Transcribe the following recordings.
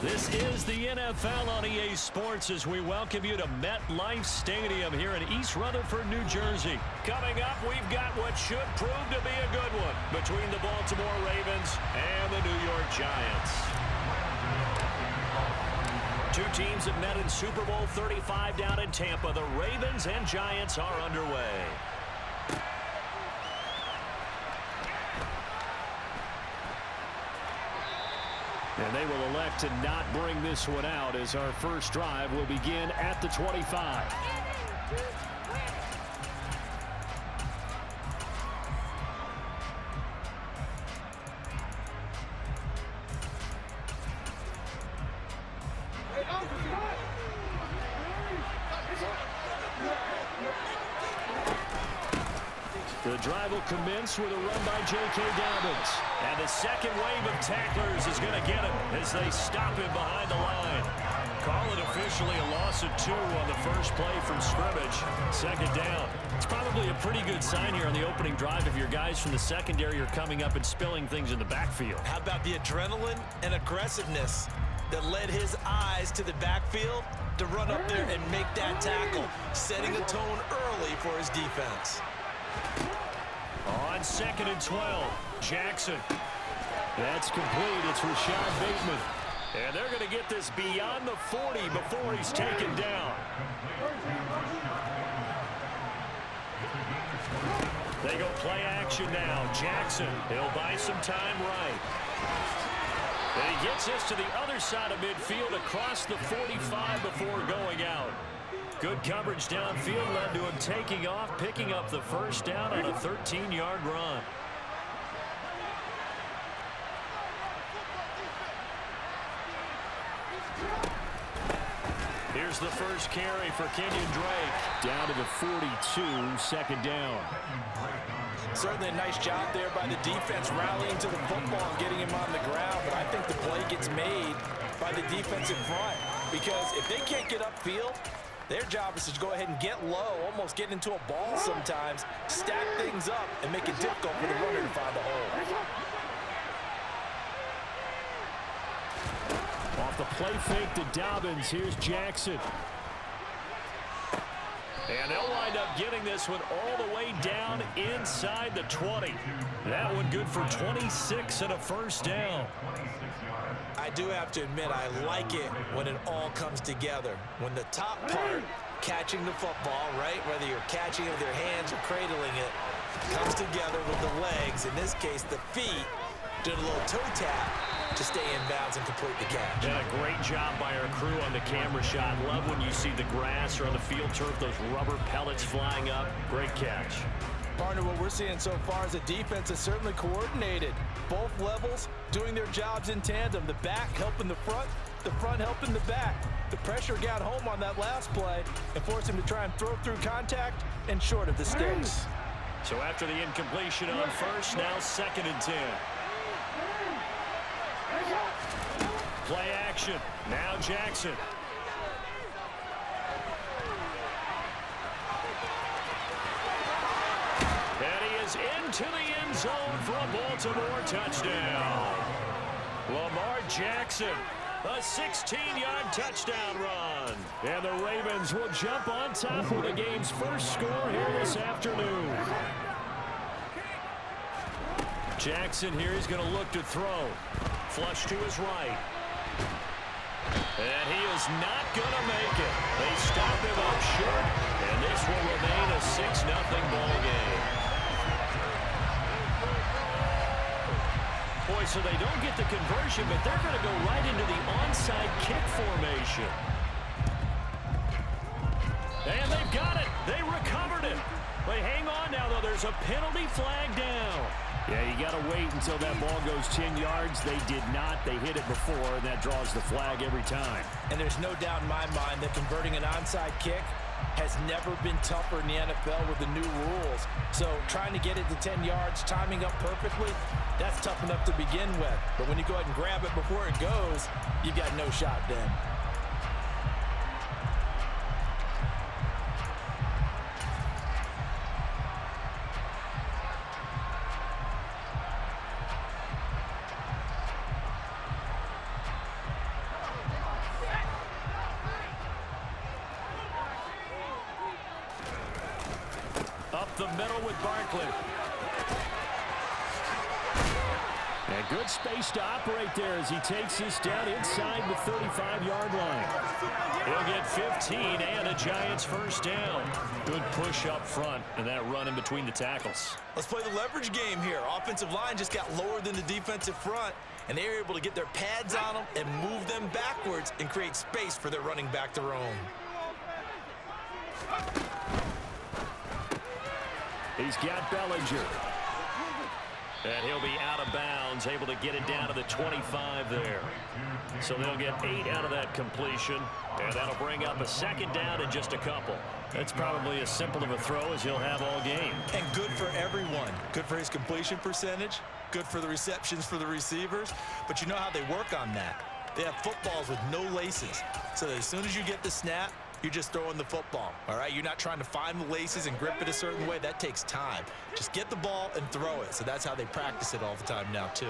This is the NFL on EA Sports as we welcome you to MetLife Stadium here in East Rutherford, New Jersey. Coming up, we've got what should prove to be a good one between the Baltimore Ravens and the New York Giants. Two teams have met in Super Bowl 35 down in Tampa. The Ravens and Giants are underway. And they will elect to not bring this one out as our first drive will begin at the 25. The drive will commence with a run by J.K. Dobbins. And the second wave of tacklers is going to get him as they stop him behind the line. Call it officially a loss of 2 on the first play from scrimmage. Second down. It's probably a pretty good sign here on the opening drive if your guys from the secondary are coming up and spilling things in the backfield. How about the adrenaline and aggressiveness that led his eyes to the backfield to run up there and make that tackle, setting a tone early for his defense. On 2nd and 12, Jackson. That's complete. It's Rashad Bateman. And they're going to get this beyond the 40 before he's taken down. They go play action now. Jackson, he'll buy some time right. And he gets this to the other side of midfield across the 45 before going out. Good coverage downfield led to him taking off, picking up the first down on a 13-yard run. Here's the first carry for Kenyon Drake. Down to the 42, second down. Certainly a nice job there by the defense rallying to the football and getting him on the ground, but I think the play gets made by the defensive front because if they can't get upfield, their job is to go ahead and get low, almost get into a ball sometimes, stack things up, and make it difficult for the runner to find a hole. Off the play fake to Dobbins, here's Jackson. And they'll wind up getting this one all the way down inside the 20. That one good for 26 and a first down. I do have to admit, I like it when it all comes together. When the top part, catching the football, right, whether you're catching it with your hands or cradling it, comes together with the legs, in this case the feet, did a little toe tap to stay in bounds and complete the catch. And a great job by our crew on the camera shot. Love when you see the grass or on the field turf, those rubber pellets flying up. Great catch. Partner, what we're seeing so far is the defense is certainly coordinated. Both levels doing their jobs in tandem. The back helping the front helping the back. The pressure got home on that last play and forced him to try and throw through contact and short of the sticks. So after the incompletion on first, now 2nd and 10. Play action. Now Jackson. And he is into the end zone for a Baltimore touchdown. Lamar Jackson, a 16-yard touchdown run. And the Ravens will jump on top with the game's first score here this afternoon. Jackson here is going to look to throw. Flush to his right. And he is not going to make it. They stop him up short, and this will remain a 6-0 ball game. Boy, so they don't get the conversion, but they're going to go right into the onside kick formation. And they've got it. They recovered it. They hang on now, though. There's a penalty flag down. Yeah, you got to wait until that ball goes 10 yards. They did not. They hit it before, and that draws the flag every time. And there's no doubt in my mind that converting an onside kick has never been tougher in the NFL with the new rules. So trying to get it to 10 yards, timing up perfectly, that's tough enough to begin with. But when you go ahead and grab it before it goes, you've got no shot then. up the middle with Barkley. And good space to operate there as he takes this down inside the 35-yard line. He'll get 15 and a Giants first down. Good push up front and that run in between the tackles. Let's play the leverage game here. Offensive line just got lower than the defensive front, and they were able to get their pads on them and move them backwards and create space for their running back to roam. He's got Bellinger. And he'll be out of bounds, able to get it down to the 25 there. So they'll get 8 out of that completion, and that'll bring up a second down in just a couple. That's probably as simple of a throw as he'll have all game. And good for everyone. Good for his completion percentage, good for the receptions for the receivers. But you know how they work on that. They have footballs with no laces. So that as soon as you get the snap, you're just throwing the football, all right? You're not trying to find the laces and grip it a certain way. That takes time. Just get the ball and throw it. So that's how they practice it all the time now, too.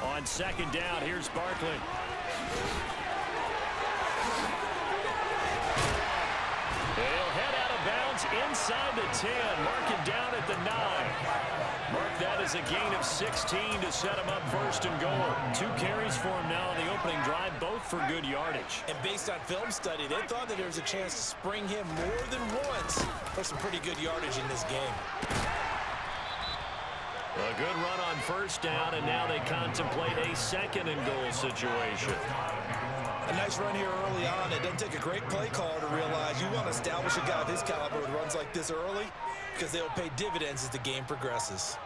On second down, here's Barkley. He'll head out of bounds inside the 10. Mark it down at the 9. Mark that as a gain of 16 to set him up first and goal. 2 carries for him now on the opening drive, both for good yardage. And based on film study, they thought that there was a chance to spring him more than once for some pretty good yardage in this game. A good run on first down, and now they contemplate a second and goal situation. A nice run here early on. It doesn't take a great play caller to realize you want to establish a guy of his caliber with runs like this early because they will pay dividends as the game progresses.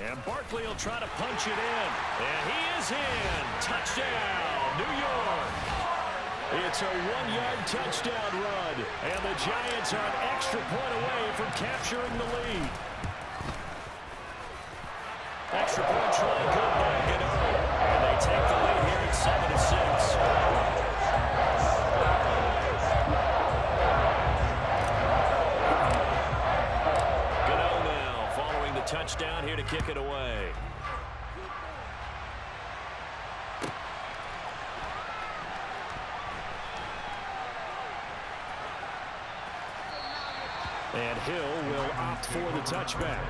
And Barkley will try to punch it in. And he is in. Touchdown, New York. It's a 1-yard touchdown run. And the Giants are an extra point away from capturing the lead. Extra point try good by Gano. And they take the lead here at 7-6. Gano now following the touchdown here to kick it away. And Hill will opt for the touchback.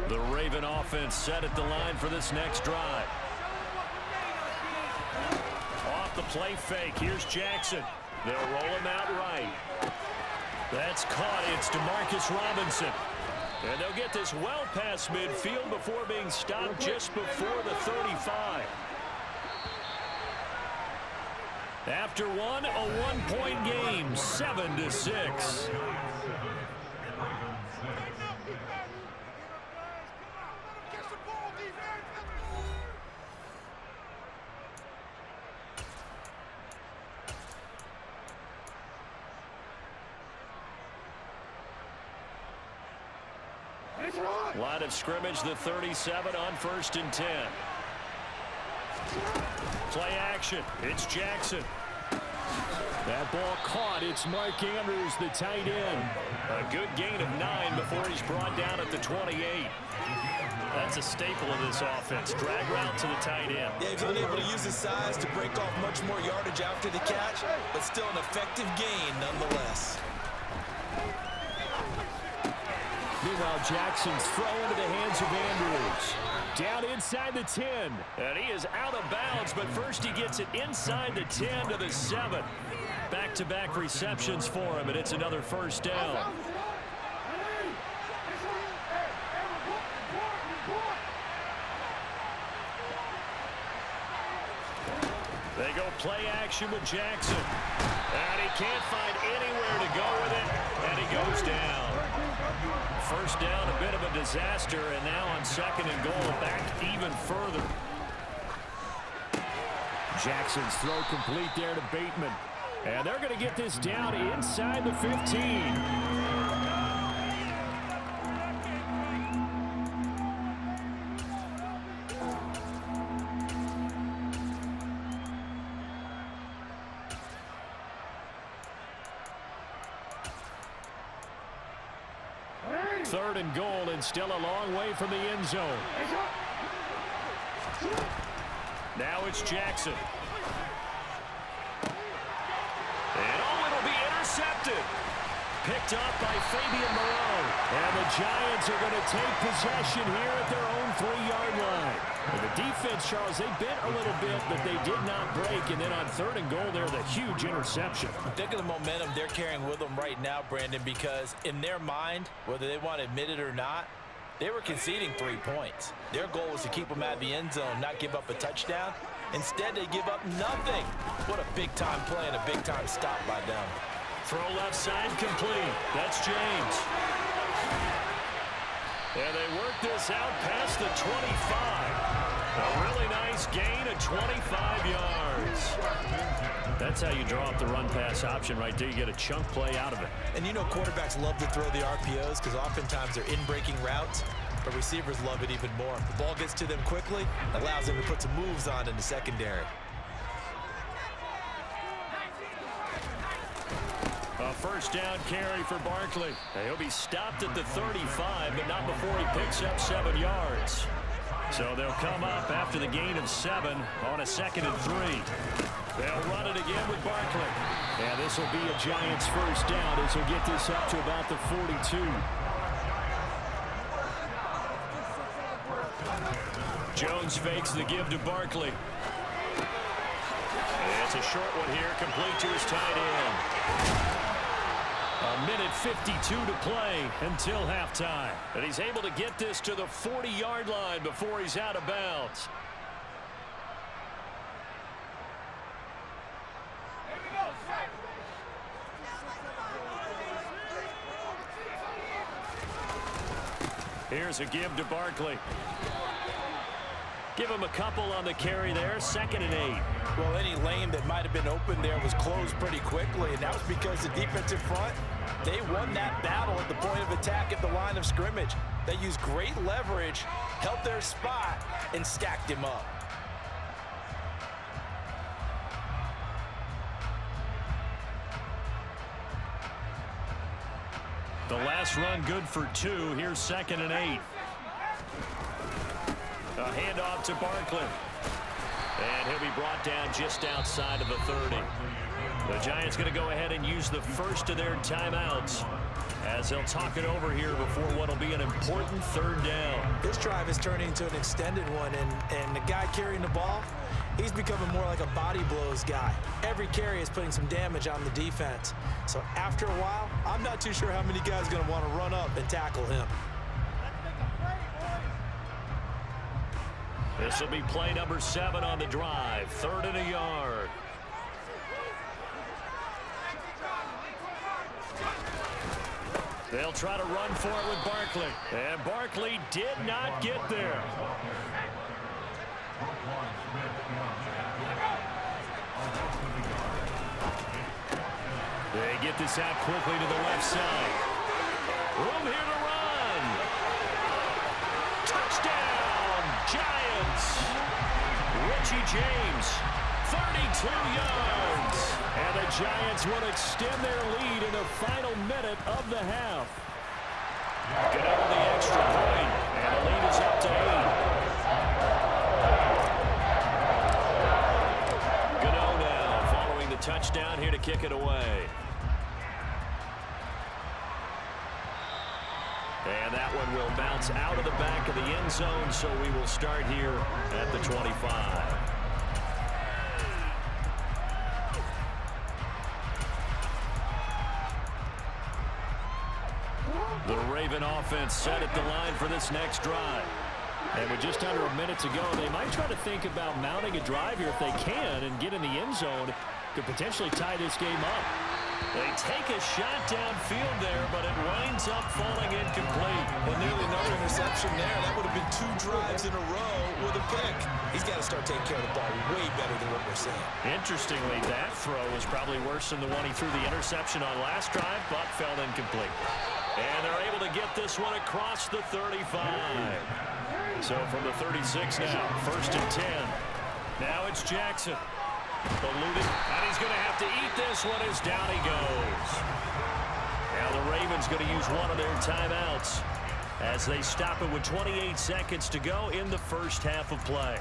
The Raven offense set at the line for this next drive. Off the play fake. Here's Jackson. They'll roll him out right. That's caught. It's DeMarcus Robinson. And they'll get this well past midfield before being stopped just before the 35. After one, a one-point game, 7-6. Line of scrimmage, the 37 on 1st and 10. Play action. It's Jackson. That ball caught. It's Mark Andrews, the tight end. A good gain of 9 before he's brought down at the 28. That's a staple of this offense. Drag route to the tight end. Yeah, he's been able to use his size to break off much more yardage after the catch, but still an effective gain nonetheless. Meanwhile, Jackson's throw into the hands of Andrews. Down inside the 10. And he is out of bounds, but first he gets it inside the 10 to the 7. Back-to-back receptions for him, and it's another first down. They go play action with Jackson. And he can't find anywhere to go with it, and he goes down. First down, a bit of a disaster, and now on 2nd and goal, back even further. Jackson's throw complete there to Bateman. And they're going to get this down inside the 15. 3rd and goal, and still a long way from the end zone. Now it's Jackson. And it'll be intercepted. Picked up by Fabian Moreau. And the Giants are going to take possession here at their own 3-yard line. And the defense, Charles, they bent a little bit, but they did not break. And then on 3rd and goal, there's a huge interception. Think of the momentum they're carrying with them right now, Brandon, because in their mind, whether they want to admit it or not, they were conceding 3 points. Their goal was to keep them out of the end zone, not give up a touchdown. Instead, they give up nothing. What a big-time play and a big-time stop by them. Throw left side complete. That's James. And they work this out past the 25. A really nice gain of 25 yards. That's how you draw up the run-pass option right there. You get a chunk play out of it. And you know quarterbacks love to throw the RPOs because oftentimes they're in-breaking routes, but receivers love it even more. The ball gets to them quickly, allows them to put some moves on in the secondary. A first down carry for Barkley. He'll be stopped at the 35, but not before he picks up 7 yards. So they'll come up after the gain of 7 on a 2nd and 3. They'll run it again with Barkley. And this will be a Giants first down as he'll get this up to about the 42. Jones fakes the give to Barkley. It's a short one here, complete to his tight end. A minute 52 to play until halftime. And he's able to get this to the 40-yard line before he's out of bounds. Here's a give to Barkley. Give him a couple on the carry there, 2nd and 8. Well, any lane that might have been open there was closed pretty quickly, and that was because the defensive front, they won that battle at the point of attack at the line of scrimmage. They used great leverage, held their spot, and stacked him up. The last run good for 2. Here's 2nd and 8. A handoff to Barkley. And he'll be brought down just outside of the 30. The Giants going to go ahead and use the first of their timeouts as they'll talk it over here before what will be an important 3rd down. This drive is turning into an extended one, and the guy carrying the ball, he's becoming more like a body blows guy. Every carry is putting some damage on the defense. So after a while, I'm not too sure how many guys are going to want to run up and tackle him. This will be play number 7 on the drive. 3rd and a yard. They'll try to run for it with Barkley. And Barkley did not get there. They get this out quickly to the left side. Room here to run. Touchdown, Giants. Richie James, 32 yards. And the Giants will extend their lead in the final minute of the half. Get over the extra point, and the lead is up to 8. Gano now following the touchdown here to kick it away. And that one will bounce out of the back of the end zone, so we will start here at the 25. The Raven offense set at the line for this next drive. And with just under a minute to go, they might try to think about mounting a drive here if they can and get in the end zone to potentially tie this game up. They take a shot downfield there, but it winds up falling incomplete. Well, nearly another interception there. That would have been 2 drives in a row with a pick. He's got to start taking care of the ball way better than what we're seeing. Interestingly, That throw was probably worse than the one he threw the interception on last drive, but fell incomplete. And they're able to get this one across the 35. So from the 36 now, 1st and 10. Now it's Jackson. Eluded, and he's going to have to eat this one as down he goes. Now the Ravens going to use one of their timeouts as they stop it with 28 seconds to go in the first half of play.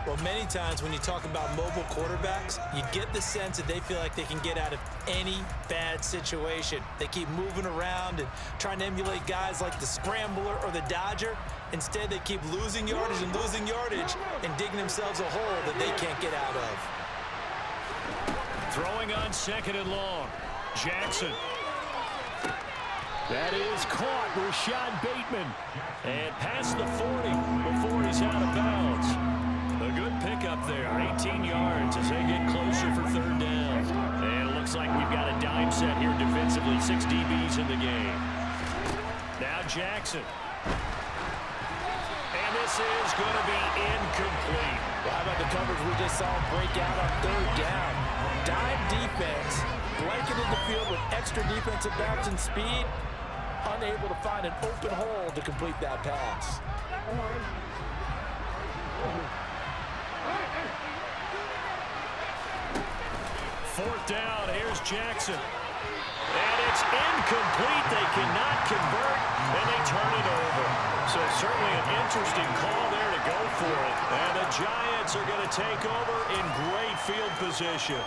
Well, many times when you talk about mobile quarterbacks, you get the sense that they feel like they can get out of any bad situation. They keep moving around and trying to emulate guys like the Scrambler or the Dodger. Instead, they keep losing yardage and digging themselves a hole that they can't get out of. Throwing on second and long. Jackson. That is caught. Rashad Bateman. And past the 40 before he's out of bounds. A good pickup there. 18 yards as they get closer for third down. And it looks like we've got a dime set here defensively. 6 DBs in the game. Now Jackson. And this is going to be incomplete. Well, how about the coverage we just saw break out on third down? Dime defense, blanketed the field with extra defensive backs and speed, unable to find an open hole to complete that pass. Fourth down, here's Jackson. And it's incomplete. They cannot convert, and they turn it over. So certainly an interesting call there to go for it. And the Giants are going to take over in great field position.